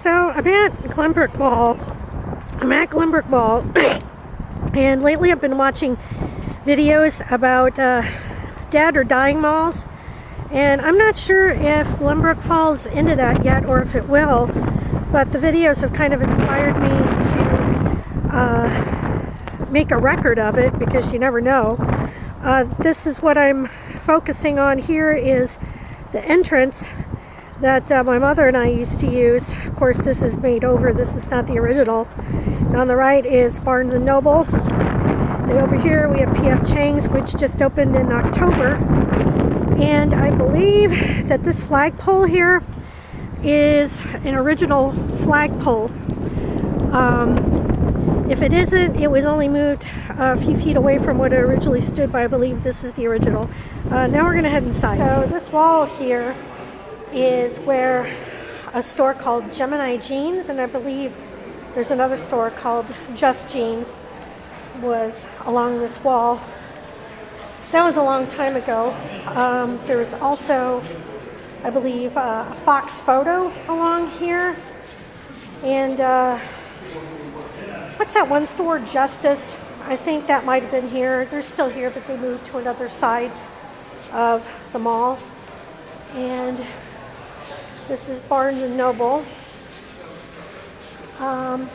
So I'm at Glenbrook Mall, and lately I've been watching videos about dead or dying malls, and I'm not sure if Glenbrook falls into that yet or if it will, but the videos have kind of inspired me to make a record of it, because you never know. This is what I'm focusing on here, is the entrance that my mother and I used to use. Of course, this is made over. This is not the original. And on the right is Barnes & Noble. And over here we have P.F. Chang's, which just opened in October. And I believe that this flagpole here is an original flagpole. If it isn't, it was only moved a few feet away from what it originally stood, but I believe this is the original. Now we're going to head inside. So this wall here is where a store called Gemini Jeans, and I believe there's another store called Just Jeans, was along this wall. That was a long time ago. There was also, I believe, a Fox Photo along here. And what's that one store, Justice? I think that might have been here. They're still here, but they moved to another side of the mall. And this is Barnes & Noble. On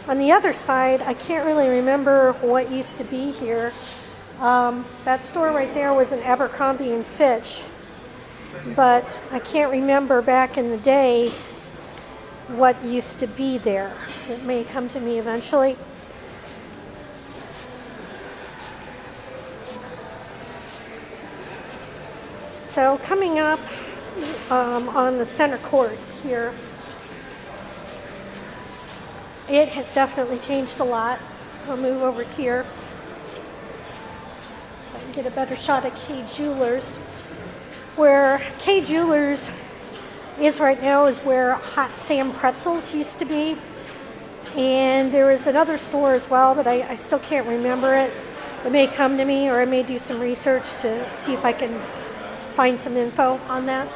the other side, I can't really remember what used to be here. That store right there was an Abercrombie & Fitch, but I can't remember back in the day what used to be there. It may come to me eventually. So coming up on the center court here, it has definitely changed a lot. I'll move over here so I can get a better shot of K Jewelers. Where K Jewelers is right now is where Hot Sam Pretzels used to be. And there is another store as well, but I still can't remember it. It may come to me, or I may do some research to see if I can find some info on that.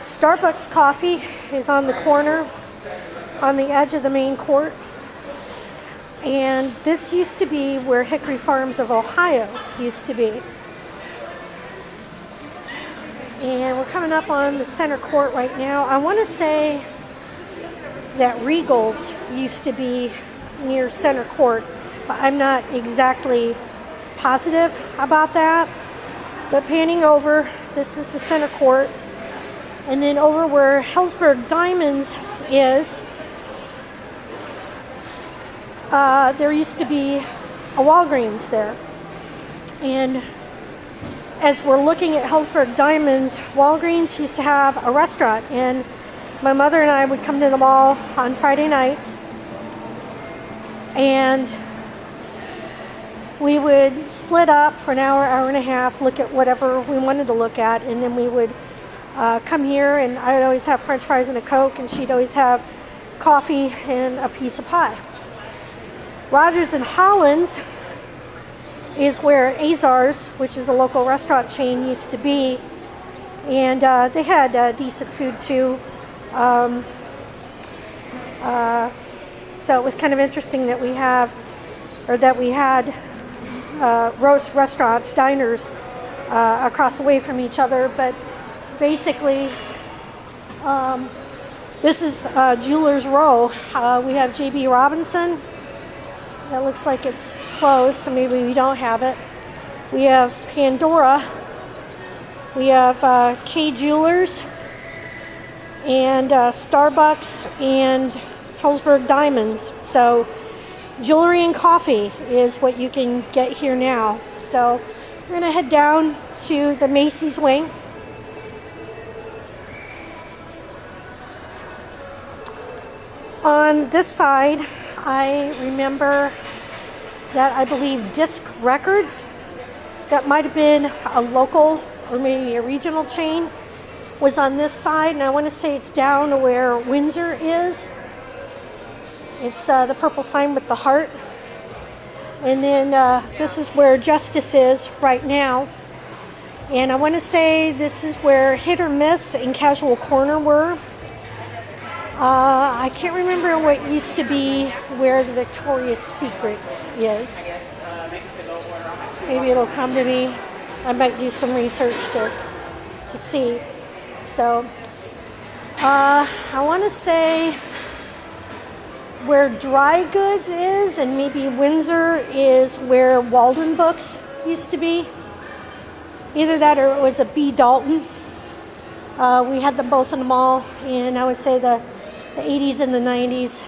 Starbucks coffee is on the corner on the edge of the main court. And this used to be where Hickory Farms of Ohio used to be. And we're coming up on the center court right now. I want to say that Regal's used to be near center court, but I'm not exactly positive about that. But panning over, this is the center court. And then over where Helzberg Diamonds is, there used to be a Walgreens there. And as we're looking at Helzberg Diamonds, Walgreens used to have a restaurant. And my mother and I would come to the mall on Friday nights. And we would split up for an hour, hour and a half, look at whatever we wanted to look at, and then we would come here, and I would always have French fries and a Coke, and she'd always have coffee and a piece of pie. Rogers and Hollins is where Azar's, which is a local restaurant chain, used to be, and they had decent food too. So it was kind of interesting that we had roast restaurants, diners across the way from each other. But basically, this is Jewelers Row. We have J.B. Robinson. That looks like it's closed, so maybe we don't have it. We have Pandora. We have K Jewelers and Starbucks and Helzberg Diamonds. So jewelry and coffee is what you can get here now. So we're going to head down to the Macy's wing. On this side, I remember that I believe Disc Records, that might have been a local or maybe a regional chain, was on this side, and I want to say it's down to where Windsor is. It's the purple sign with the heart. And then this is where Justice is right now. And I want to say this is where Hit or Miss and Casual Corner were. I can't remember what used to be where the Victoria's Secret is. Maybe it'll come to me. I might do some research to see. So I want to say where Dry Goods is, and maybe Windsor is where Walden Books used to be. Either that or it was a B. Dalton. We had them both in the mall, and I would say the 80s and the 90s.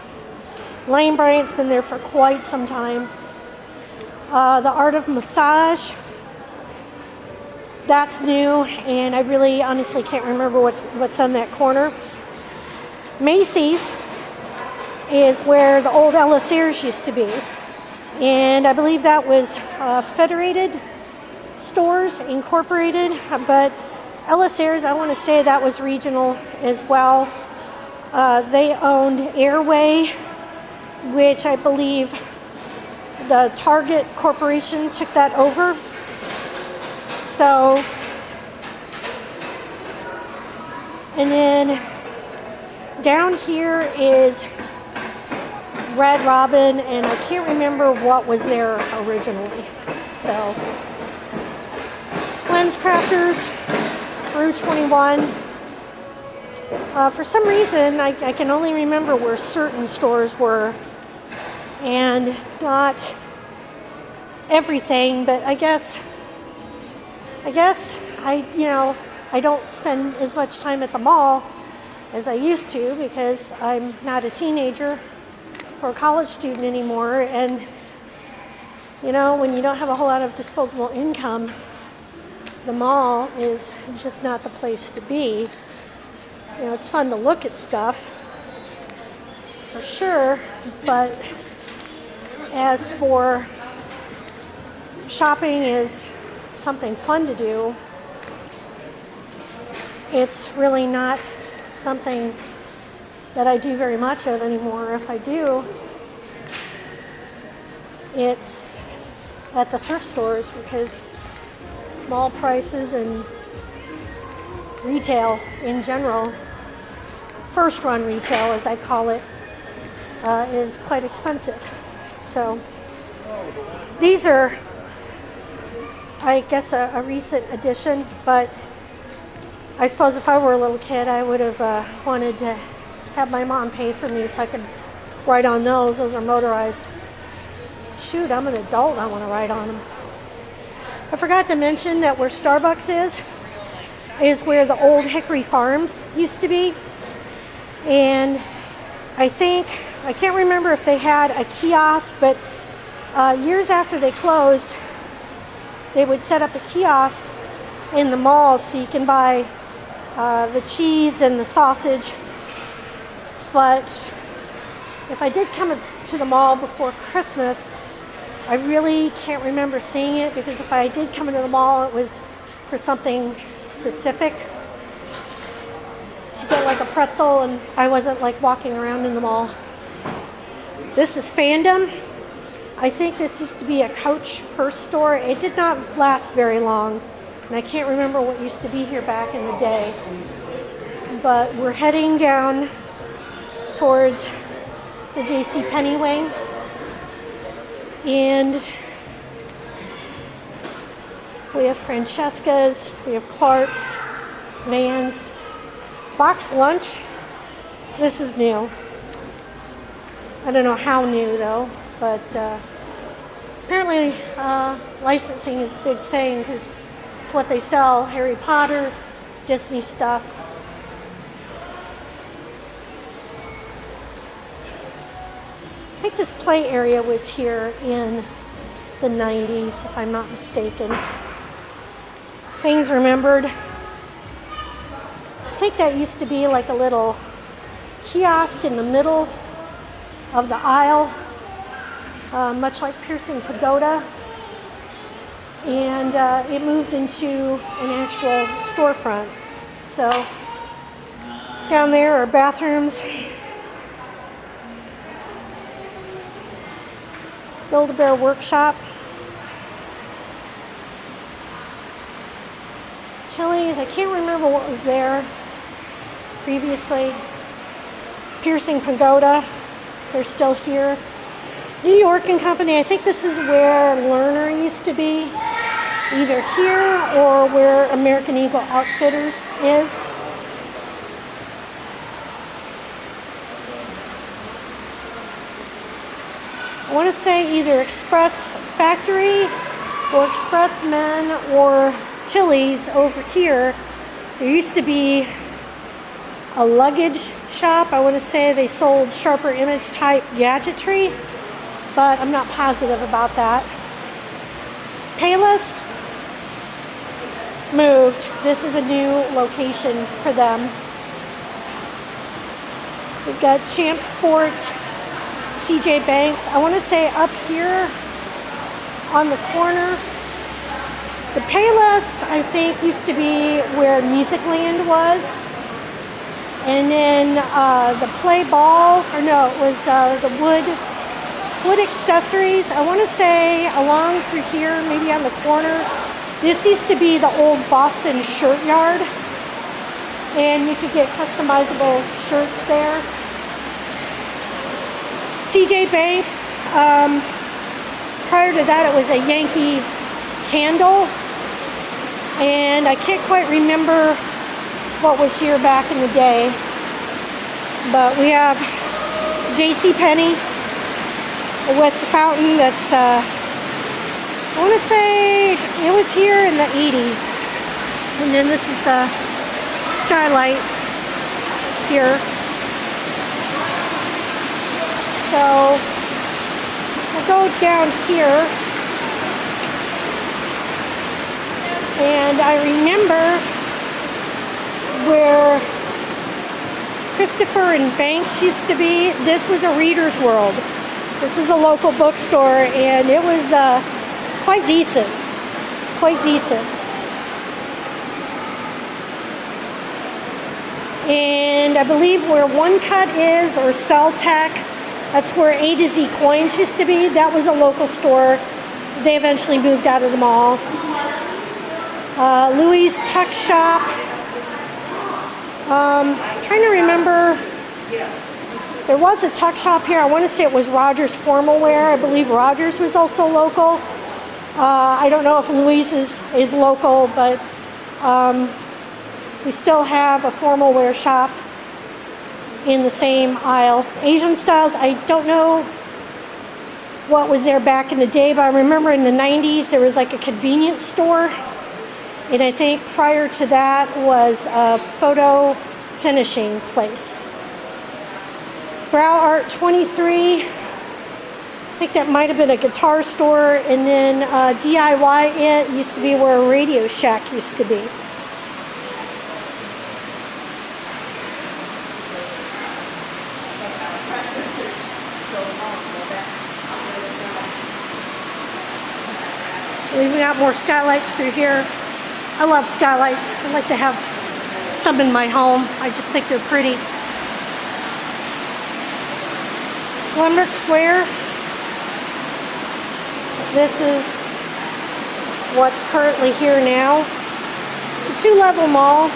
Lane Bryant's been there for quite some time. The Art of Massage, that's new, and I really honestly can't remember what's on that corner. Macy's is where the old Ella Sears used to be, and I believe that was Federated Stores Incorporated, but Ella Sears, I want to say that was regional as well. They owned Airway, which I believe the Target Corporation took that over. So, and then down here is Red Robin, and I can't remember what was there originally. So, Lens Crafters, Brew 21. For some reason, I can only remember where certain stores were, and not everything. But I guess I don't spend as much time at the mall as I used to because I'm not a teenager or a college student anymore. And when you don't have a whole lot of disposable income, the mall is just not the place to be. It's fun to look at stuff, for sure, but as for shopping is something fun to do, it's really not something that I do very much of anymore. If I do, it's at the thrift stores because mall prices and retail in general, first run retail as I call it, is quite expensive. So these are, I guess, a recent addition, but I suppose if I were a little kid I would have wanted to have my mom pay for me so I could ride on those. Those are motorized. Shoot, I'm an adult, I want to ride on them. I forgot to mention that where Starbucks is where the old Hickory Farms used to be. And I can't remember if they had a kiosk, but years after they closed, they would set up a kiosk in the mall so you can buy the cheese and the sausage. But if I did come to the mall before Christmas, I really can't remember seeing it, because if I did come into the mall, it was for something specific, to get like a pretzel, and I wasn't like walking around in the mall. This is Fandom. I think this used to be a Coach purse store. It did not last very long, and I can't remember what used to be here back in the day. But we're heading down towards the JCPenney wing, and we have Francesca's, we have Clark's, Vans, Box Lunch. This is new. I don't know how new though, but apparently licensing is a big thing because it's what they sell. Harry Potter, Disney stuff. I think this play area was here in the 90s, if I'm not mistaken. Things remembered. I think that used to be like a little kiosk in the middle of the aisle, much like Piercing Pagoda. And it moved into an actual storefront. So down there are bathrooms. Build-A-Bear Workshop. Chili's, I can't remember what was there previously. Piercing Pagoda, they're still here. New York and Company, I think this is where Lerner used to be, either here or where American Eagle Outfitters is. I want to say either Express Factory or Express Men or Chili's over here. There used to be a luggage shop. I want to say they sold sharper image type gadgetry, but I'm not positive about that. Payless moved. This is a new location for them. We've got Champ Sports, CJ Banks. I want to say up here on the corner. The Payless, I think, used to be where Musicland was. And then the Play Ball, or no, it was the wood accessories. I want to say along through here, maybe on the corner. This used to be the old Boston Shirt Yard. And you could get customizable shirts there. CJ Banks, prior to that it was a Yankee Candle, and I can't quite remember what was here back in the day, but we have JCPenney with the fountain that's, I want to say it was here in the 80s, and then this is the skylight here. So we'll go down here, and I remember where Christopher and Banks used to be. This was a Reader's World. This is a local bookstore, and it was quite decent. Quite decent. And I believe where One Cut is, or Celtech, that's where A to Z Coins used to be. That was a local store. They eventually moved out of the mall. Louis' Tuck Shop. Trying to remember. There was a tuck shop here. I want to say it was Rogers Formal Wear. I believe Rogers was also local. I don't know if Louis is local, but we still have a formal wear shop in the same aisle. Asian Styles, I don't know what was there back in the day, but I remember in the 90s there was like a convenience store, and I think prior to that was a photo finishing place. Brow Art 23, I think that might have been a guitar store, and then DIY It used to be where a Radio Shack used to be. We've got more skylights through here. I love skylights. I like to have some in my home. I just think they're pretty. Glenbrook Square. This is what's currently here now. It's a two-level mall.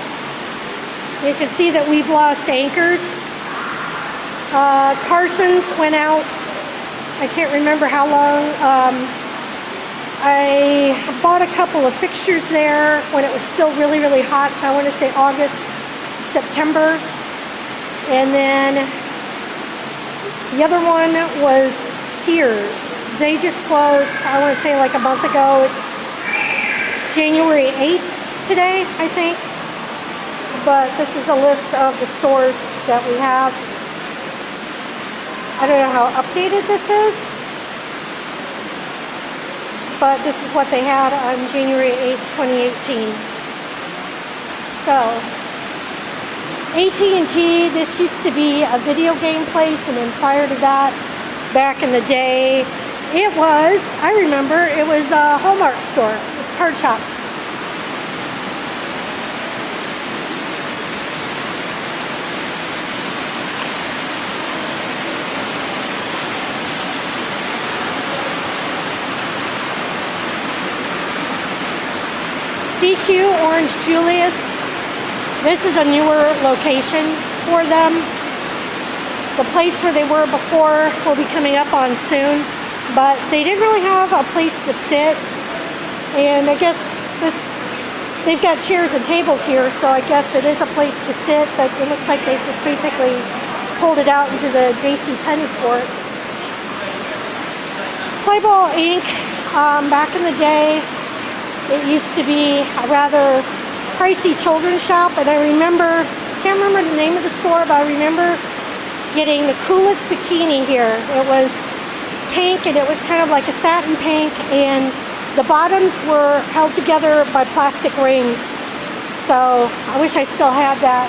You can see that we've lost anchors. Carson's went out. I can't remember how long. I bought a couple of fixtures there when it was still really, really hot. So I want to say August, September. And then the other one was Sears. They just closed, I want to say like a month ago. It's January 8th today, I think. But this is a list of the stores that we have. I don't know how updated this is, but this is what they had on January 8th, 2018. So, AT&T, this used to be a video game place, and then prior to that, back in the day, it was, I remember, it was a Hallmark store. It was a card shop. DQ Orange Julius. This is a newer location for them. The place where they were before will be coming up on soon, but they didn't really have a place to sit. And I guess they've got chairs and tables here, so I guess it is a place to sit, but it looks like they've just basically pulled it out into the JCPenney court. Playball Inc. Back in the day, it used to be a rather pricey children's shop, and I can't remember the name of the store, but I remember getting the coolest bikini here. It was pink, and it was kind of like a satin pink, and the bottoms were held together by plastic rings. So I wish I still had that.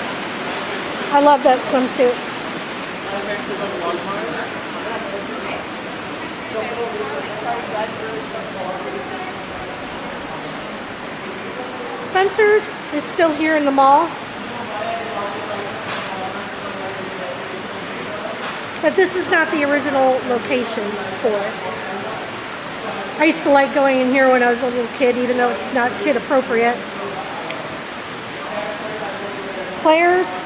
I love that swimsuit. Spencer's is still here in the mall. But this is not the original location for it. I used to like going in here when I was a little kid, even though it's not kid appropriate. Claire's.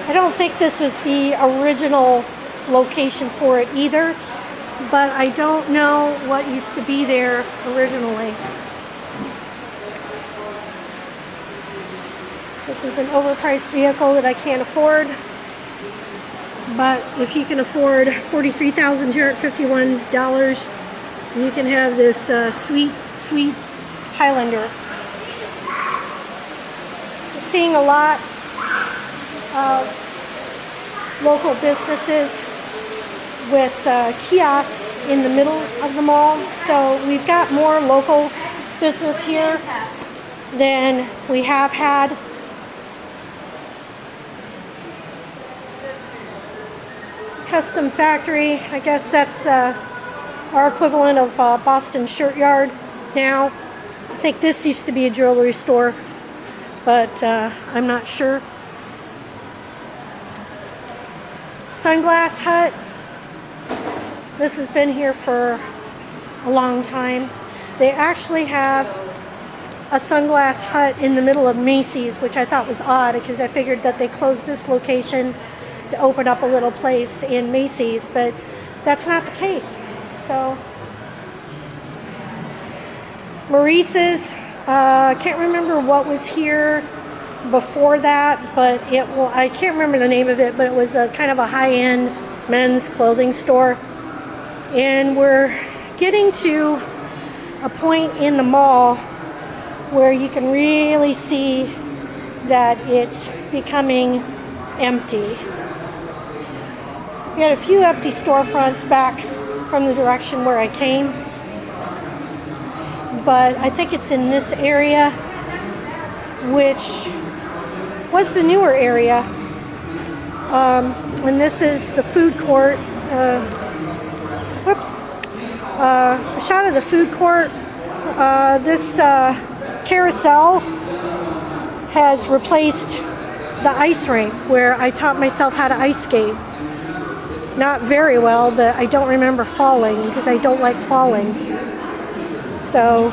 I don't think this was the original location for it either, but I don't know what used to be there originally. This is an overpriced vehicle that I can't afford. But if you can afford $43,251, you can have this sweet Highlander. We're seeing a lot of local businesses with kiosks in the middle of the mall. So we've got more local business here than we have had. Custom Factory, I guess that's our equivalent of Boston Shirt Yard now. I think this used to be a jewelry store, but I'm not sure. Sunglass Hut. This has been here for a long time. They actually have a Sunglass Hut in the middle of Macy's, which I thought was odd because I figured that they closed this location to open up a little place in Macy's, but that's not the case. So Maurice's, I can't remember what was here before that, but I can't remember the name of it, but it was a kind of a high-end men's clothing store. And we're getting to a point in the mall where you can really see that it's becoming empty. We had a few empty storefronts back from the direction where I came, but I think it's in this area, which was the newer area. And this is the food court. A shot of the food court. This carousel has replaced the ice rink where I taught myself how to ice skate. Not very well, but I don't remember falling because I don't like falling. So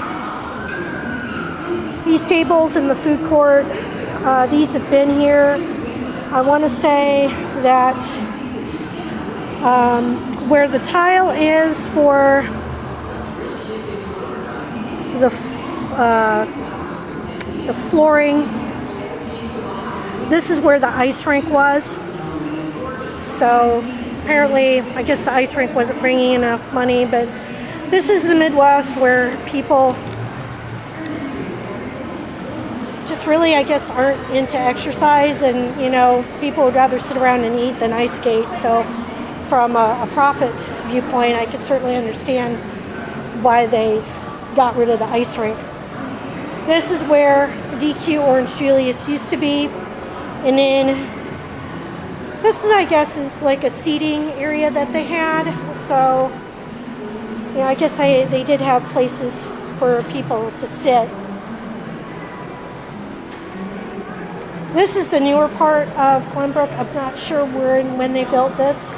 these tables in the food court, these have been here. I want to say that where the tile is for the flooring, this is where the ice rink was. So apparently, I guess the ice rink wasn't bringing enough money, but this is the Midwest where people just really, I guess, aren't into exercise, and people would rather sit around and eat than ice skate. So from a profit viewpoint, I could certainly understand why they got rid of the ice rink. This is where DQ Orange Julius used to be, and then this is, I guess, is like a seating area that they had. So yeah, I guess they did have places for people to sit. This is the newer part of Glenbrook. I'm not sure where and when they built this.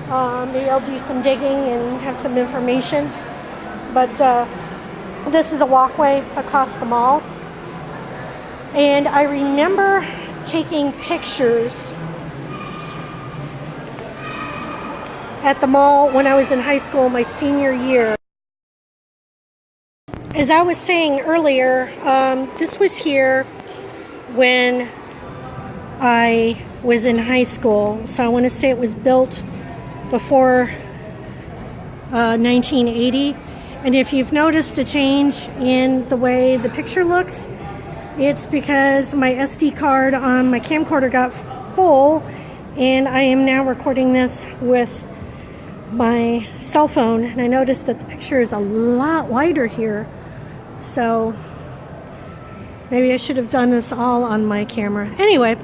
Maybe I'll do some digging and have some information. But This is a walkway across the mall. And I remember taking pictures at the mall when I was in high school, my senior year. As I was saying earlier, this was here when I was in high school. So I want to say it was built before 1980. And if you've noticed a change in the way the picture looks, it's because my SD card on my camcorder got full, and I am now recording this with my cell phone. And I noticed that the picture is a lot wider here. So maybe I should have done this all on my camera. Anyway,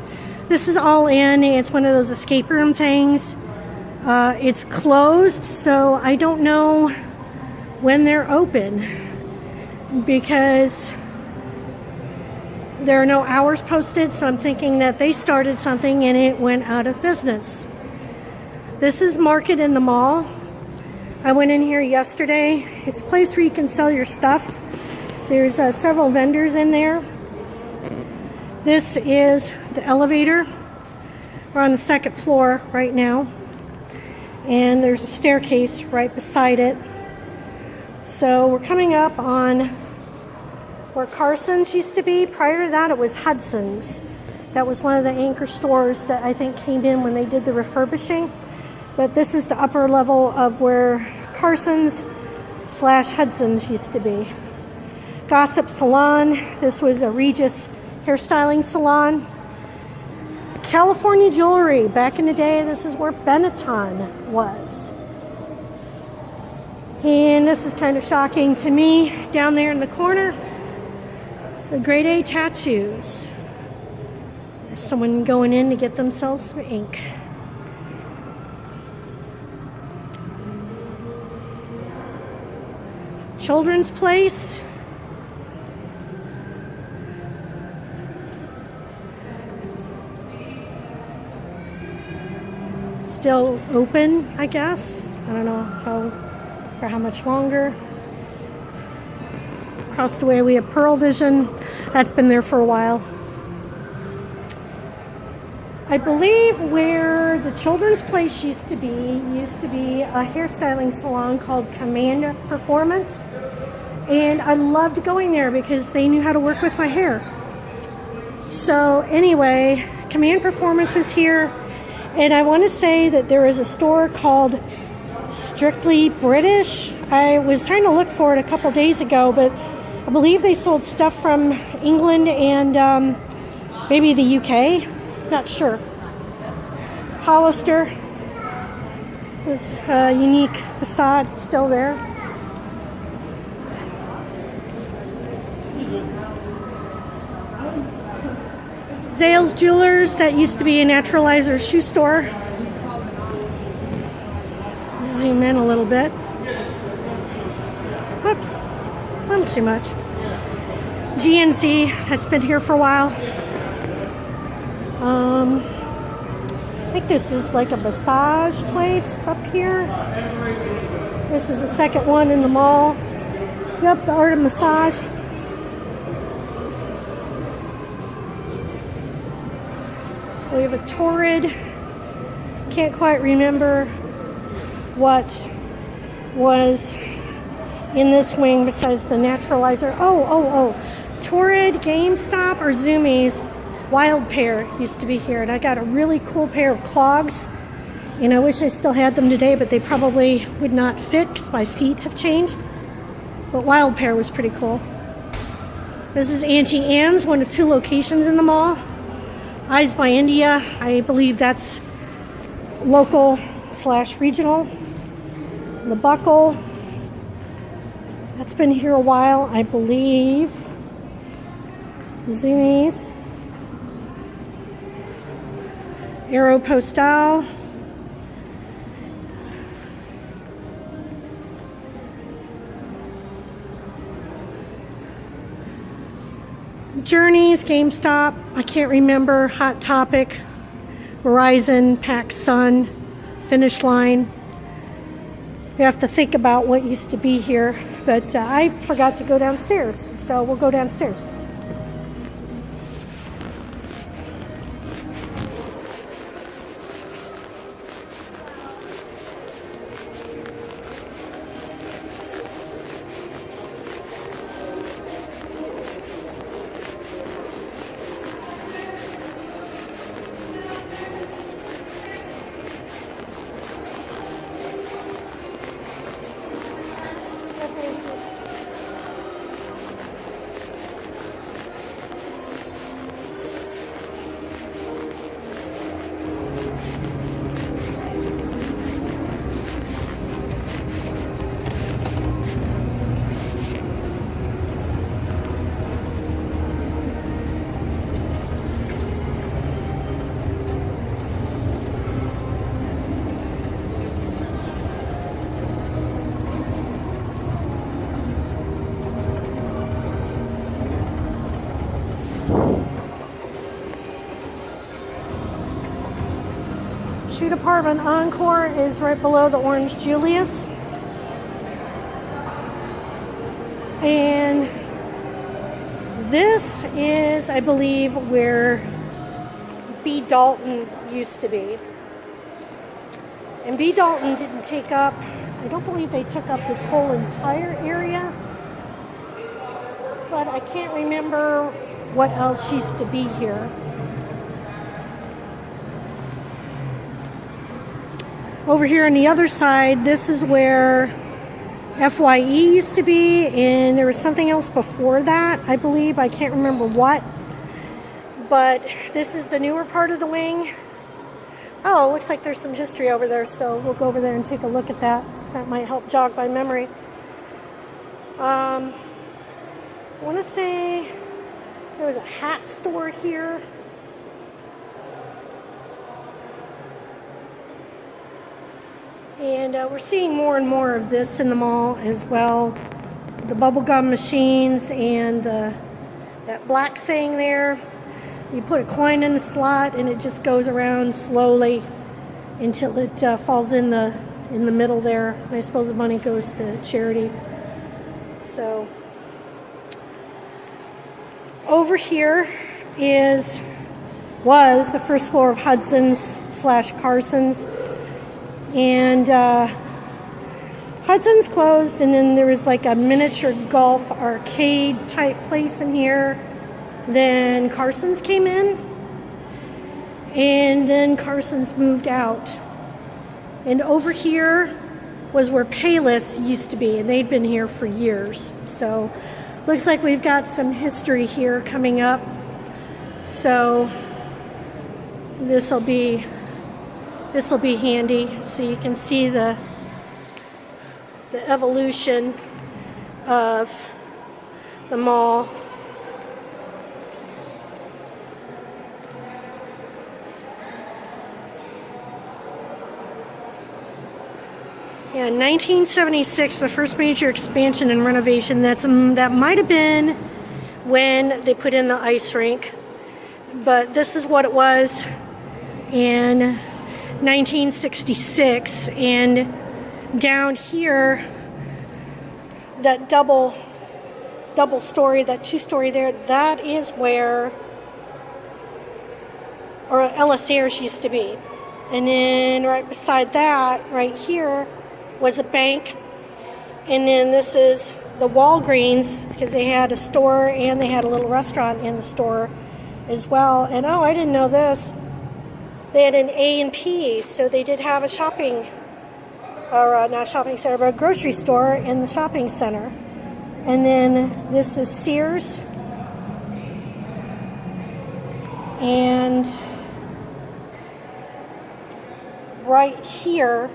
this is all in. It's one of those escape room things. It's closed, so I don't know when they're open because there are no hours posted, so I'm thinking that they started something and it went out of business. This is Market in the Mall. I went in here yesterday. It's a place where you can sell your stuff. There's several vendors in there. This is the elevator. We're on the second floor right now. And there's a staircase right beside it. So we're coming up on where Carson's used to be. Prior to that, it was Hudson's. That was one of the anchor stores that I think came in when they did the refurbishing. But this is the upper level of where Carson's / Hudson's used to be. Gossip Salon. This was a Regis hairstyling salon. California Jewelry. Back in the day, this is where Benetton was. And this is kind of shocking to me. Down there in the corner, the grade A tattoos. There's someone going in to get themselves some ink. Children's Place. Still open, I guess. I don't know for how much longer. Across the way we have Pearl Vision. That's been there for a while. I believe where the Children's Place used to be a hairstyling salon called Command Performance. And I loved going there because they knew how to work with my hair. So anyway, Command Performance was here. And I want to say that there is a store called Strictly British. I was trying to look for it a couple days ago, but I believe they sold stuff from England and maybe the UK. Not sure. Hollister. This unique facade still there. Zales Jewelers, that used to be a Naturalizer shoe store. Zoom in a little bit. Whoops, not too much. GNC, that's been here for a while. I think this is like a massage place up here. This is the second one in the mall. Yep, the Art of Massage. We have a Torrid. Can't quite remember what was in this wing besides the Naturalizer. Oh. Torrid, GameStop, or Zoomies. Wild Pair used to be here. And I got a really cool pair of clogs. And I wish I still had them today, but they probably would not fit because my feet have changed. But Wild Pair was pretty cool. This is Auntie Anne's, one of two locations in the mall. Eyes by India, I believe that's local / regional. The Buckle, that's been here a while, I believe. Zoomies. Aeropostale. Journeys, GameStop, I can't remember, Hot Topic, Verizon, PacSun, Finish Line. You have to think about what used to be here, but I forgot to go downstairs, so we'll go downstairs. Shoe Department Encore is right below the Orange Julius. And this is, I believe, where B. Dalton used to be. And B. Dalton didn't take up, I don't believe they took up this whole entire area. But I can't remember what else used to be here. Over here on the other side, this is where FYE used to be, and there was something else before that, I believe. I can't remember what. But this is the newer part of the wing. Oh, it looks like there's some history over there, so we'll go over there and take a look at that. That might help jog my memory. I want to say there was a hat store here. And we're seeing more and more of this in the mall as well. The bubblegum machines and that black thing there. You put a coin in the slot and it just goes around slowly until it falls in the middle there. I suppose the money goes to charity. So over here was the first floor of Hudson's / Carson's. And Hudson's closed, and then there was like a miniature golf arcade type place in here. Then Carson's came in, and then Carson's moved out. And over here was where Payless used to be, and they'd been here for years. So looks like we've got some history here coming up. So this will be handy, so you can see the evolution of the mall. Yeah, 1976, the first major expansion and renovation. That might have been when they put in the ice rink, but this is what it was in 1966. And down here, that double story, that 2-story there, that is where Sears used to be. And then right beside that, right here, was a bank. And then this is the Walgreens, because they had a store and they had a little restaurant in the store as well. And oh, I didn't know this. They had an A&P, so they did have a shopping, or not shopping center, but a grocery store in the shopping center. And then this is Sears. And right here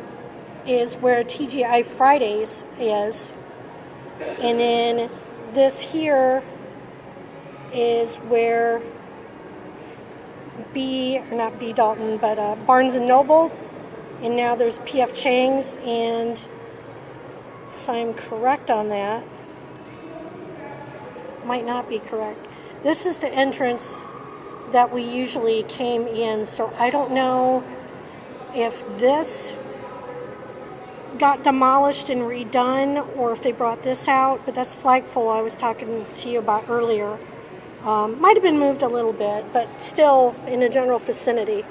is where TGI Fridays is. And then this here is where not B. Dalton, but Barnes & Noble. And now there's P.F. Chang's, and if I'm correct on that, might not be correct. This is the entrance that we usually came in, so I don't know if this got demolished and redone, or if they brought this out, but that's flagpole I was talking to you about earlier. Might have been moved a little bit, but still in a general vicinity.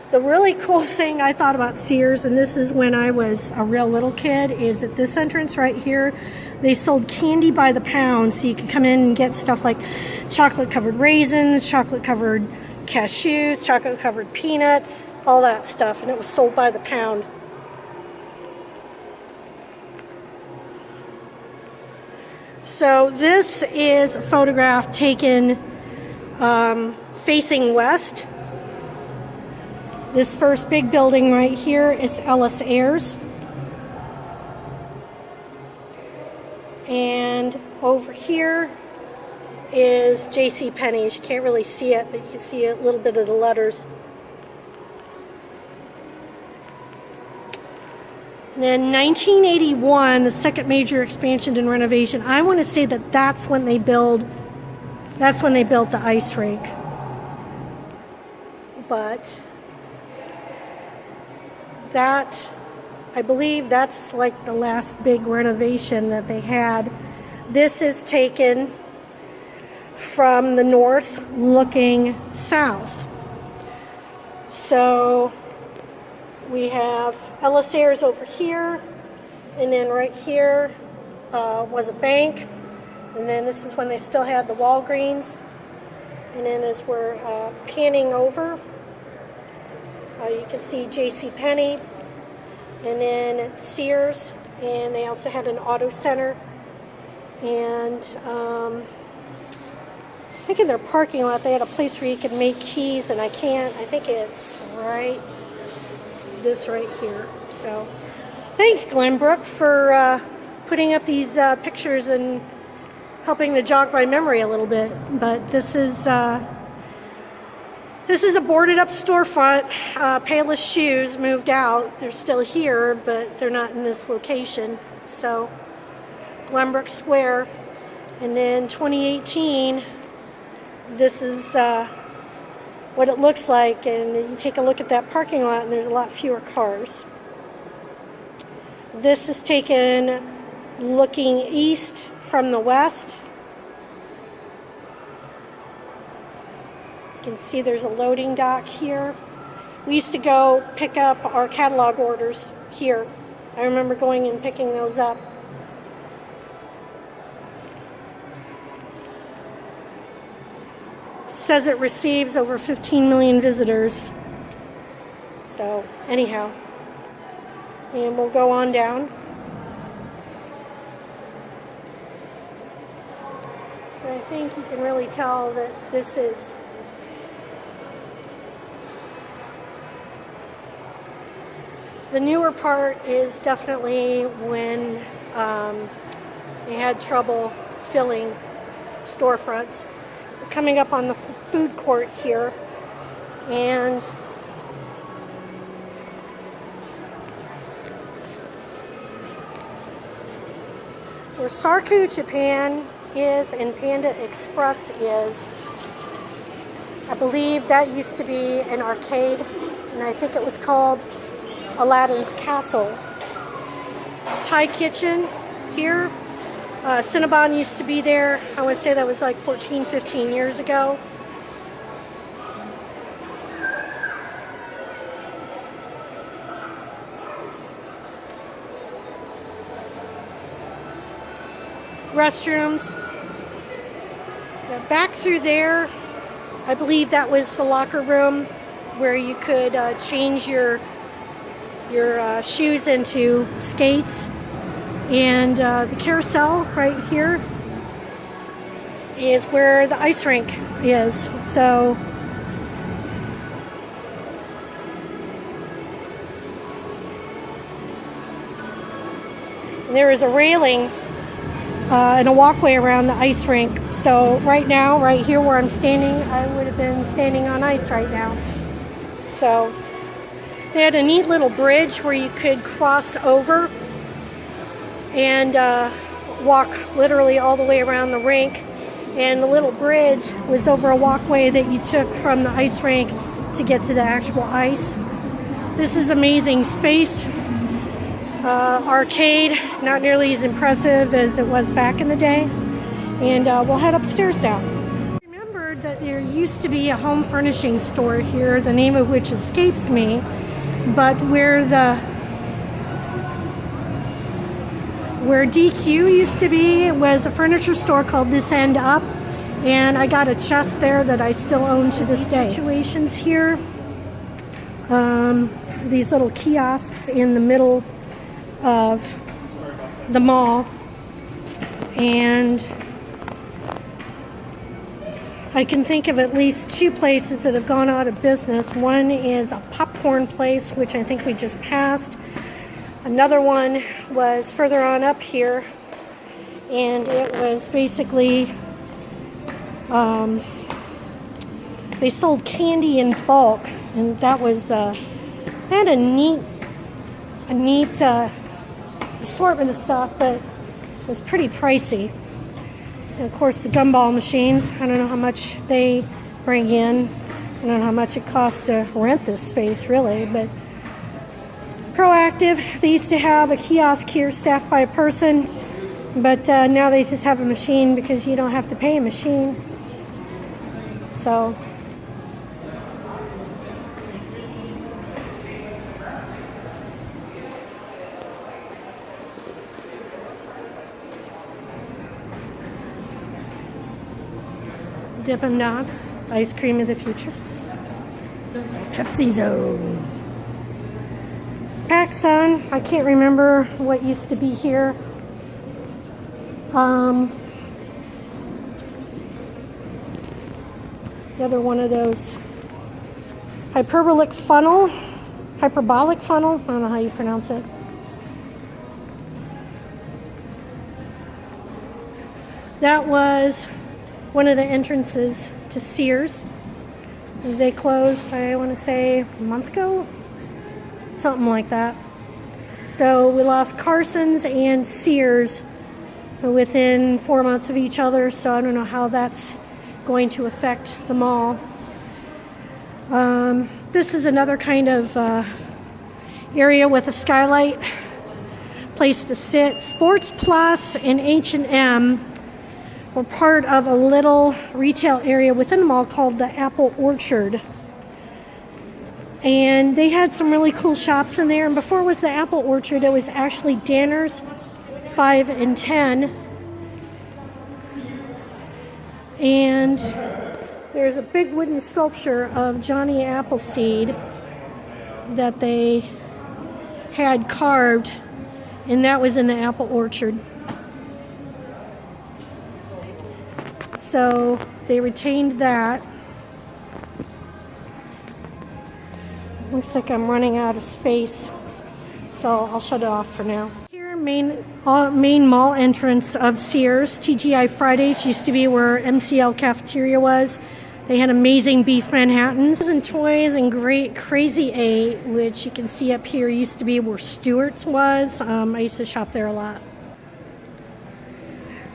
The really cool thing I thought about Sears, and this is when I was a real little kid, is at this entrance right here, they sold candy by the pound, so you could come in and get stuff like chocolate-covered raisins, chocolate-covered cashews, chocolate-covered peanuts, all that stuff, and it was sold by the pound. So this is a photograph taken facing west. This first big building right here is Ellis Ayres. And over here is JCPenney. You can't really see it, but you can see a little bit of the letters. And then 1981, the second major expansion and renovation. I want to say that that's when they built the ice rink. But that, I believe that's like the last big renovation that they had. This is taken from the north looking south. So we have Ellis Ayres over here, and then right here was a bank, and then this is when they still had the Walgreens, and then as we're panning over, you can see JCPenney, and then Sears, and they also had an auto center, and I think in their parking lot they had a place where you could make keys, and I think it's this right here. So thanks, Glenbrook, for putting up these pictures and helping to jog my memory a little bit. But this is a boarded up storefront. Payless Shoes moved out. They're still here, but they're not in this location. So Glenbrook Square. And then 2018, this is what it looks like, and you take a look at that parking lot and there's a lot fewer cars. This is taken looking east from the west. You can see there's a loading dock here. We used to go pick up our catalog orders here. I remember going and picking those up. Says it receives over 15 million visitors. So anyhow, and we'll go on down. And I think you can really tell that this is the newer part. Is definitely when they had trouble filling storefronts. Coming up on the food court here, and where Sarku Japan is and Panda Express is, I believe that used to be an arcade, and I think it was called Aladdin's Castle. Thai Kitchen here. Cinnabon used to be there. I would say that was like 14, 15 years ago. Restrooms. Back through there, I believe that was the locker room where you could change your shoes into skates. And the carousel right here is where the ice rink is. So there is a railing and a walkway around the ice rink. So right now, right here where I'm standing, I would have been standing on ice right now. So they had a neat little bridge where you could cross over and walk literally all the way around the rink. And the little bridge was over a walkway that you took from the ice rink to get to the actual ice. This is amazing space. arcade, not nearly as impressive as it was back in the day. And we'll head upstairs now. I remembered that there used to be a home furnishing store here, the name of which escapes me, but where DQ used to be, it was a furniture store called This End Up, and I got a chest there that I still own to this day. Situations here, these little kiosks in the middle of the mall, and I can think of at least two places that have gone out of business. One is a popcorn place, which I think we just passed. Another one was further on up here, and it was basically, they sold candy in bulk, and that was, had a neat assortment of stuff, but it was pretty pricey. And of course the gumball machines, I don't know how much they bring in. I don't know how much it costs to rent this space really, but Proactive, they used to have a kiosk here staffed by a person, but now they just have a machine because you don't have to pay a machine. So Dippin' Dots, ice cream of the future. Pepsi Zone. PacSun, I can't remember what used to be here. The other one of those hyperbolic funnel, I don't know how you pronounce it. That was one of the entrances to Sears. They closed, I want to say, a month ago, something like that. So we lost Carson's and Sears within 4 months of each other, so I don't know how that's going to affect the mall. This is another kind of area with a skylight, place to sit. Sports Plus and H&M were part of a little retail area within the mall called the Apple Orchard. And they had some really cool shops in there. And before it was the Apple Orchard, it was actually Danner's 5 and 10. And there's a big wooden sculpture of Johnny Appleseed that they had carved, and that was in the Apple Orchard. So they retained that. Looks like I'm running out of space, so I'll shut it off for now. Here, main mall entrance of Sears. TGI Fridays used to be where MCL Cafeteria was. They had amazing beef Manhattans and toys, and great Crazy 8, which you can see up here, used to be where Stewart's was. I used to shop there a lot.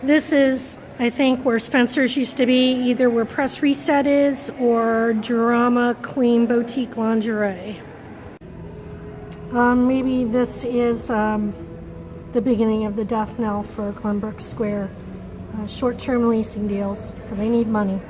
This is, I think, where Spencer's used to be, either where Press Reset is or Drama Queen Boutique Lingerie. Maybe this is the beginning of the death knell for Glenbrook Square. Short-term leasing deals, so they need money.